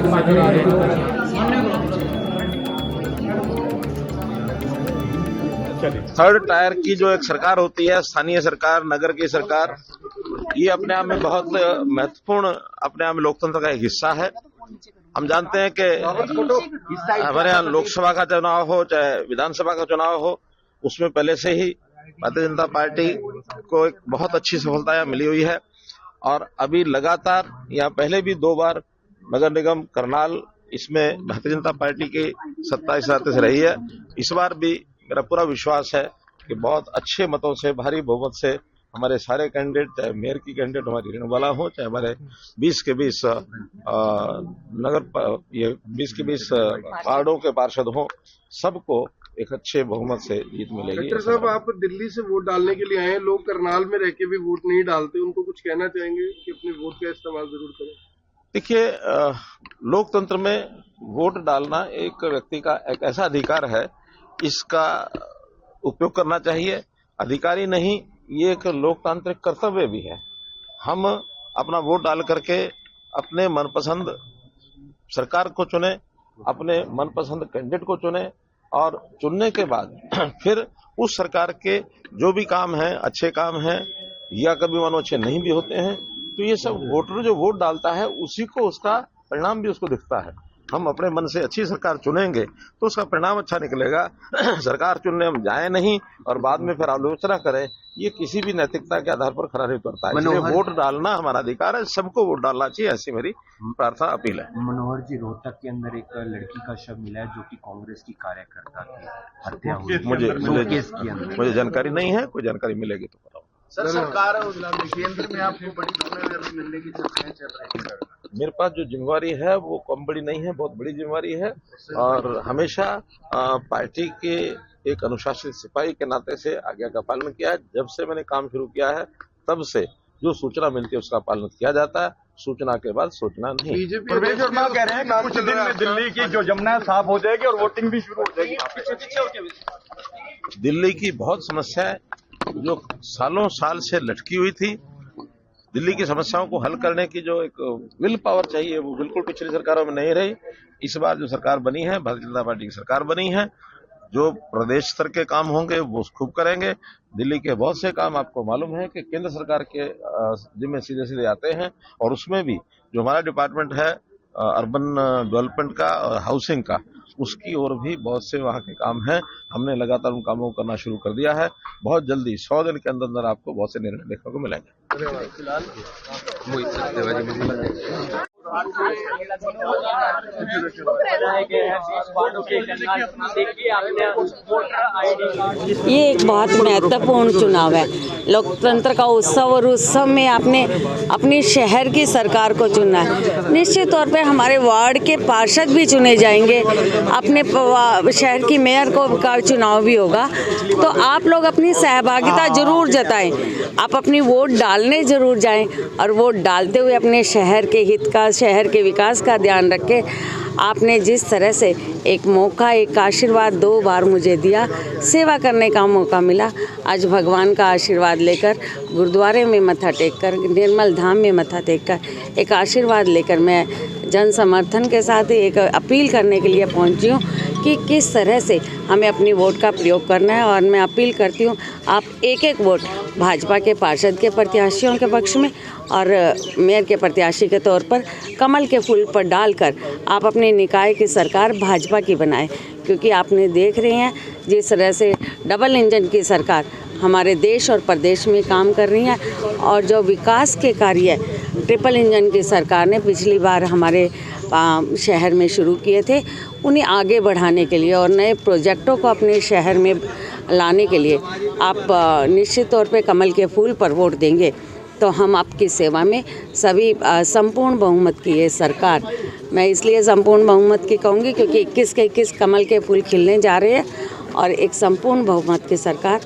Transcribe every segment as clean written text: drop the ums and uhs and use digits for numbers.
नजर आ रहे हैं। थर्ड टायर की जो एक सरकार होती है, स्थानीय सरकार, नगर की सरकार, ये अपने आप में बहुत महत्वपूर्ण, अपने आप में लोकतंत्र का एक हिस्सा है। हम जानते हैं कि हमारे यहाँ लोकसभा का चुनाव हो चाहे विधानसभा का चुनाव हो, उसमें पहले से ही भारतीय जनता पार्टी को एक बहुत अच्छी सफलता मिली हुई है और अभी लगातार या पहले भी 2 बार नगर निगम करनाल इसमें भारतीय जनता पार्टी की सत्ता इस रास्ते से रही है। इस बार भी मेरा पूरा विश्वास है कि बहुत अच्छे मतों से, भारी बहुमत से हमारे सारे कैंडिडेट, चाहे मेयर की कैंडिडेट हमारी रेणुवाला हो, चाहे हमारे 20 के 20 ये 20 के 20 वार्डों के पार्षद हों, सबको एक अच्छे बहुमत से जीत मिलेगी। डॉक्टर साहब, आप दिल्ली से वोट डालने के लिए आए हैं, लोग करनाल में रह के भी वोट नहीं डालते, उनको कुछ कहना चाहेंगे कि अपने वोट का इस्तेमाल जरूर करें? देखिए, लोकतंत्र में वोट डालना एक व्यक्ति का एक ऐसा अधिकार है, इसका उपयोग करना चाहिए। अधिकारी नहीं, ये एक लोकतांत्रिक कर्तव्य भी है। हम अपना वोट डाल करके अपने मनपसंद सरकार को चुने, अपने मनपसंद कैंडिडेट को चुने और चुनने के बाद फिर उस सरकार के जो भी काम हैं, अच्छे काम हैं या कभी मानो अच्छे नहीं भी होते हैं, तो ये सब वोटर जो वोट डालता है उसी को उसका परिणाम भी उसको दिखता है। हम अपने मन से अच्छी सरकार चुनेंगे तो उसका परिणाम अच्छा निकलेगा। सरकार चुनने हम जाए नहीं और बाद में फिर आलोचना करें, ये किसी भी नैतिकता के आधार पर खरा नहीं उतरता है। इसलिए वोट डालना हमारा अधिकार है, सबको वोट डालना चाहिए, ऐसी मेरी प्रार्थना अपील है। मनोहर जी, रोहतक के अंदर एक लड़की का शव मिला है जो कि कांग्रेस की कार्यकर्ता थी, हत्या हुई। मुझे जानकारी नहीं है, कोई जानकारी मिलेगी तो बताओ। सर, सरकार केंद्र में आपको बड़ी जिम्मेदारी मिलने की चर्चाएं चल रही है। मेरे पास जो जिम्मेवारी है वो कम बड़ी नहीं है, बहुत बड़ी जिम्मेवारी है और हमेशा पार्टी के एक अनुशासित सिपाही के नाते से आज्ञा का पालन किया है। जब से मैंने काम शुरू किया है तब से जो सूचना मिलती है उसका पालन किया जाता है, सूचना के बाद सूचना नहीं। प्रवेश वर्मा कह रहे हैं कुछ दिन में दिल्ली की जो जमुना साफ हो जाएगी और वोटिंग भी शुरू हो जाएगी। दिल्ली की बहुत समस्याएं जो सालों साल से लटकी हुई थी, दिल्ली की समस्याओं को हल करने की जो एक विल पावर चाहिए वो बिल्कुल पिछली सरकारों में नहीं रही। इस बार जो सरकार बनी है, भारतीय जनता पार्टी की सरकार बनी है, जो प्रदेश स्तर के काम होंगे वो खूब करेंगे। दिल्ली के बहुत से काम आपको मालूम है कि केंद्र सरकार के जिम्मे सीधे सीधे आते हैं और उसमें भी जो हमारा डिपार्टमेंट है अर्बन डेवलपमेंट का और हाउसिंग का, उसकी ओर भी बहुत से वहाँ के काम हैं। हमने लगातार उन कामों को करना शुरू कर दिया है। बहुत जल्दी 100 दिन के अंदर अंदर आपको बहुत से निर्णय देखने को मिलेंगे। ये एक बहुत महत्वपूर्ण चुनाव है, लोकतंत्र का उत्सव, और उत्सव में आपने अपने शहर की सरकार को चुनना है। निश्चित तौर पे हमारे वार्ड के पार्षद भी चुने जाएंगे, अपने शहर की मेयर का चुनाव भी होगा, तो आप लोग अपनी सहभागिता जरूर जताएं, आप अपनी वोट डालने जरूर जाएं और वोट डालते हुए अपने शहर के हित का, शहर के विकास का ध्यान रखें। आपने जिस तरह से एक मौका, एक आशीर्वाद 2 बार मुझे दिया, सेवा करने का मौका मिला, आज भगवान का आशीर्वाद लेकर गुरुद्वारे में मत्था टेककर, निर्मल धाम में मत्था टेककर एक आशीर्वाद लेकर मैं जन समर्थन के साथ एक अपील करने के लिए पहुंची हूँ कि किस तरह से हमें अपनी वोट का प्रयोग करना है। और मैं अपील करती हूँ, आप एक एक वोट भाजपा के पार्षद के प्रत्याशियों के पक्ष में और मेयर के प्रत्याशी के तौर पर कमल के फूल पर डालकर आप अपने निकाय की सरकार भाजपा की बनाएं, क्योंकि आपने देख रहे हैं जिस तरह से डबल इंजन की सरकार हमारे देश और प्रदेश में काम कर रही है, और जो विकास के कार्य ट्रिपल इंजन की सरकार ने पिछली बार हमारे शहर में शुरू किए थे, उन्हें आगे बढ़ाने के लिए और नए प्रोजेक्टों को अपने शहर में लाने के लिए आप निश्चित तौर पे कमल के फूल पर वोट देंगे तो हम आपकी सेवा में सभी संपूर्ण बहुमत की ये सरकार, मैं इसलिए संपूर्ण बहुमत की कहूँगी क्योंकि 21 के 21 कमल के फूल खिलने जा रहे हैं और एक संपूर्ण बहुमत की सरकार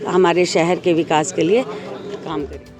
हमारे शहर के विकास के लिए काम करेगी।